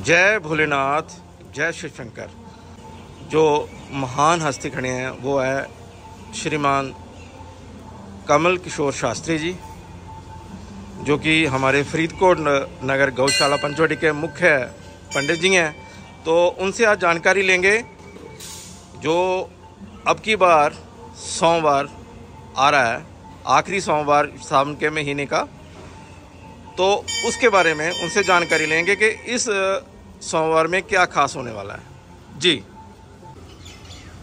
जय भोलेनाथ, जय शिव शंकर। जो महान हस्ती खड़े हैं वो है श्रीमान कमल किशोर शास्त्री जी, जो कि हमारे फरीदकोट नगर गौशाला पंचवटी के मुख्य पंडित जी हैं। तो उनसे आज जानकारी लेंगे जो अब की बार सोमवार आ रहा है, आखिरी सोमवार सावन के महीने का, तो उसके बारे में उनसे जानकारी लेंगे कि इस सोमवार में क्या खास होने वाला है। जी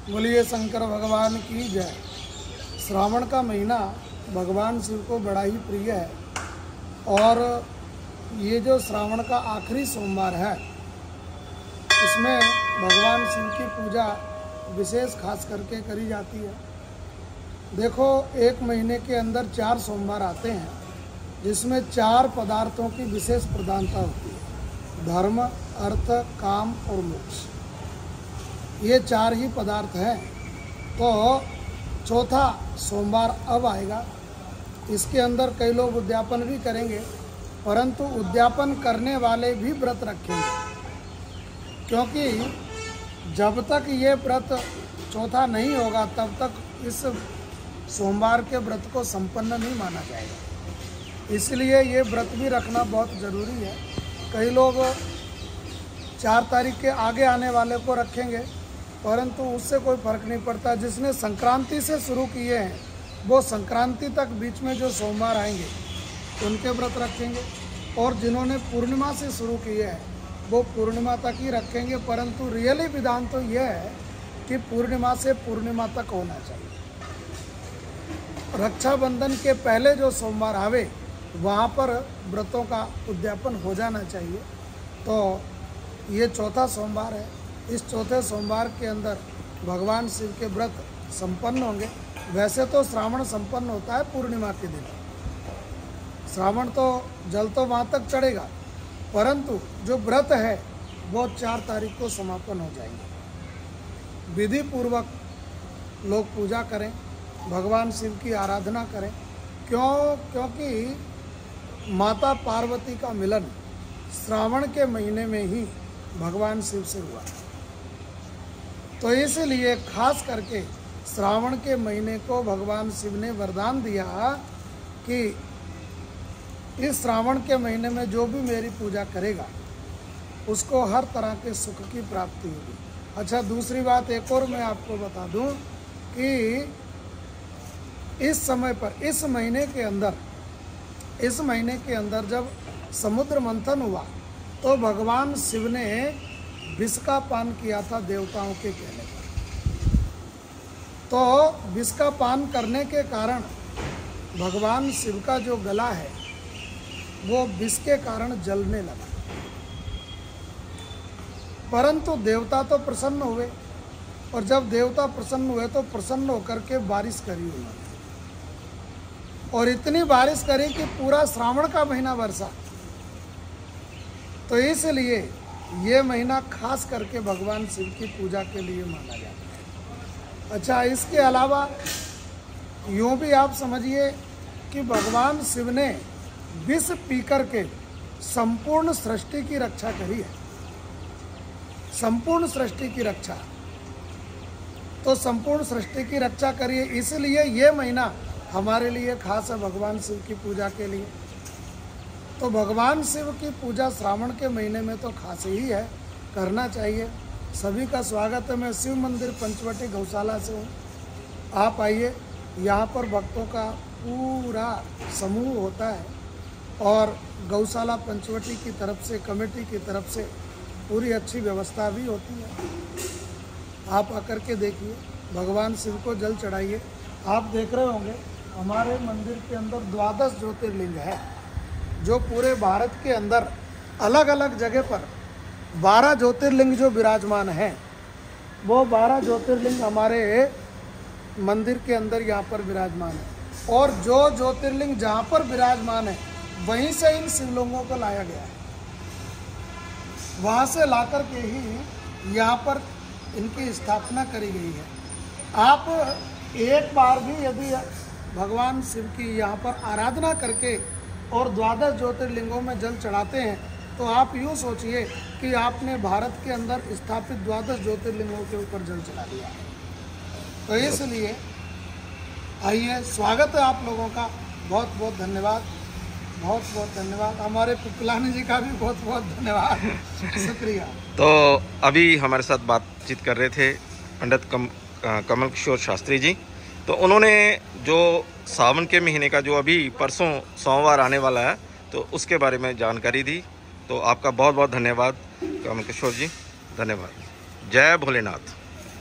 बोलिए शंकर भगवान की जय। श्रावण का महीना भगवान शिव को बड़ा ही प्रिय है और ये जो श्रावण का आखिरी सोमवार है इसमें भगवान शिव की पूजा विशेष खास करके करी जाती है। देखो, एक महीने के अंदर 4 सोमवार आते हैं जिसमें 4 पदार्थों की विशेष प्रधानता होती है: धर्म, अर्थ, काम और मोक्ष। ये 4 ही पदार्थ हैं। तो चौथा सोमवार अब आएगा। इसके अंदर कई लोग उद्यापन भी करेंगे, परंतु उद्यापन करने वाले भी व्रत रखेंगे, क्योंकि जब तक ये व्रत चौथा नहीं होगा तब तक इस सोमवार के व्रत को संपन्न नहीं माना जाएगा। इसलिए ये व्रत भी रखना बहुत ज़रूरी है। कई लोग 4 तारीख के आगे आने वाले को रखेंगे, परंतु उससे कोई फर्क नहीं पड़ता। जिसने संक्रांति से शुरू किए हैं वो संक्रांति तक बीच में जो सोमवार आएंगे उनके व्रत रखेंगे, और जिन्होंने पूर्णिमा से शुरू किए हैं वो पूर्णिमा तक ही रखेंगे। परंतु रियली विधान तो यह है कि पूर्णिमा से पूर्णिमा तक होना चाहिए। रक्षाबंधन के पहले जो सोमवार आवे वहाँ पर व्रतों का उद्यापन हो जाना चाहिए। तो ये चौथा सोमवार है। इस चौथे सोमवार के अंदर भगवान शिव के व्रत संपन्न होंगे। वैसे तो श्रावण संपन्न होता है पूर्णिमा के दिन। श्रावण तो जल तो वहाँ तक चढ़ेगा, परंतु जो व्रत है वो 4 तारीख को समापन हो जाएंगे। विधि पूर्वक लोग पूजा करें, भगवान शिव की आराधना करें। क्योंकि माता पार्वती का मिलन श्रावण के महीने में ही भगवान शिव से हुआ, तो इसलिए खास करके श्रावण के महीने को भगवान शिव ने वरदान दिया कि इस श्रावण के महीने में जो भी मेरी पूजा करेगा उसको हर तरह के सुख की प्राप्ति होगी। अच्छा, दूसरी बात एक और मैं आपको बता दूं कि इस समय पर इस महीने के अंदर जब समुद्र मंथन हुआ तो भगवान शिव ने विष का पान किया था देवताओं के कहने पर। तो विष का पान करने के कारण भगवान शिव का जो गला है वो विष के कारण जलने लगा, परंतु देवता तो प्रसन्न हुए, और जब देवता प्रसन्न हुए तो प्रसन्न होकर के बारिश करी उन्होंने, और इतनी बारिश करी कि पूरा श्रावण का महीना बरसा। तो इसलिए ये महीना खास करके भगवान शिव की पूजा के लिए माना जाता है। अच्छा, इसके अलावा यूँ भी आप समझिए कि भगवान शिव ने विष पी करके संपूर्ण सृष्टि की रक्षा करी है। संपूर्ण सृष्टि की रक्षा, तो संपूर्ण सृष्टि की रक्षा करिए, इसलिए ये महीना हमारे लिए खास है भगवान शिव की पूजा के लिए। तो भगवान शिव की पूजा श्रावण के महीने में तो खास ही है, करना चाहिए। सभी का स्वागत है। मैं शिव मंदिर पंचवटी गौशाला से हूँ। आप आइए, यहाँ पर भक्तों का पूरा समूह होता है और गौशाला पंचवटी की तरफ से, कमेटी की तरफ से पूरी अच्छी व्यवस्था भी होती है। आप आकर के देखिए, भगवान शिव को जल चढ़ाइए। आप देख रहे होंगे हमारे मंदिर के अंदर 12 ज्योतिर्लिंग है, जो पूरे भारत के अंदर अलग अलग जगह पर 12 ज्योतिर्लिंग जो विराजमान हैं, वो 12 ज्योतिर्लिंग हमारे मंदिर के अंदर यहाँ पर विराजमान है। और जो ज्योतिर्लिंग जहाँ पर विराजमान है वहीं से इन शिवलिंगों को लाया गया है। वहाँ से लाकर के ही यहाँ पर इनकी स्थापना करी गई है। आप एक बार भी यदि भगवान शिव की यहाँ पर आराधना करके और 12 ज्योतिर्लिंगों में जल चढ़ाते हैं तो आप यूँ सोचिए कि आपने भारत के अंदर स्थापित 12 ज्योतिर्लिंगों के ऊपर जल चला दिया। तो इसलिए आइए, स्वागत है आप लोगों का, बहुत बहुत धन्यवाद, बहुत बहुत धन्यवाद। हमारे पिपलानी जी का भी बहुत बहुत धन्यवाद, शुक्रिया। तो अभी हमारे साथ बातचीत कर रहे थे पंडित कमल किशोर शास्त्री जी। तो उन्होंने जो सावन के महीने का जो अभी परसों सोमवार आने वाला है तो उसके बारे में जानकारी दी। तो आपका बहुत बहुत धन्यवाद कमल किशोर जी, धन्यवाद। जय भोलेनाथ।